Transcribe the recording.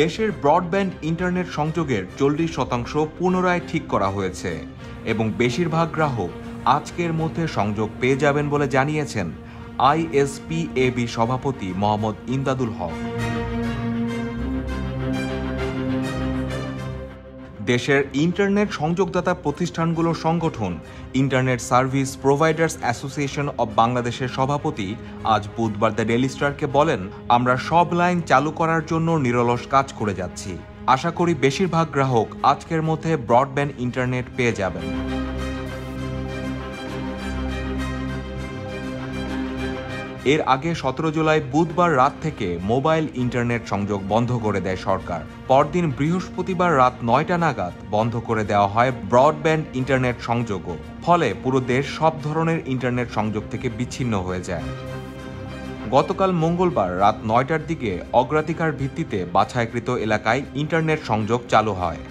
দেশের broadband internet সংযোগের 40% পুনরায় ঠিক করা হয়েছে এবং বেশিরভাগ গ্রাহক আজকের মধ্যে সংযোগ পেয়ে যাবেন বলে জানিয়েছেন আইএসপিএবি সভাপতি মোহাম্মদ ইমদাদুল হক। দেশের ইন্টারনেট সংযোগদাতা প্রতিষ্ঠানগুলোর সংগঠন internet service providers association of বাংলাদেশের সভাপতি আজ বুধবার দ্য ডেইলি স্টারকে বলেন, আমরা সব লাইন চালু করার জন্য নিরলস কাজ করে যাচ্ছি। আশা করি বেশিরভাগ গ্রাহক আজকের মধ্যে ব্রডব্যান্ড ইন্টারনেট পেয়ে যাবেন। এর আগে 17 জুলাই বুধবার রাত থেকে মোবাইল ইন্টারনেট সংযোগ বন্ধ করে দেয় সরকার। পরদিন বৃহস্পতিবার রাত 9টা নাগাদ বন্ধ করে দেওয়া হয় ব্রডব্যান্ড ইন্টারনেট সংযোগও। ফলে পুরো দেশ সব ধরনের ইন্টারনেট সংযোগ থেকে বিচ্ছিন্ন হয়ে যায়। গতকাল মঙ্গলবার রাত 9টার দিকে অগ্রাধিকার ভিত্তিতে বাছাইকৃত এলাকায় ইন্টারনেট সংযোগ চালু হয়।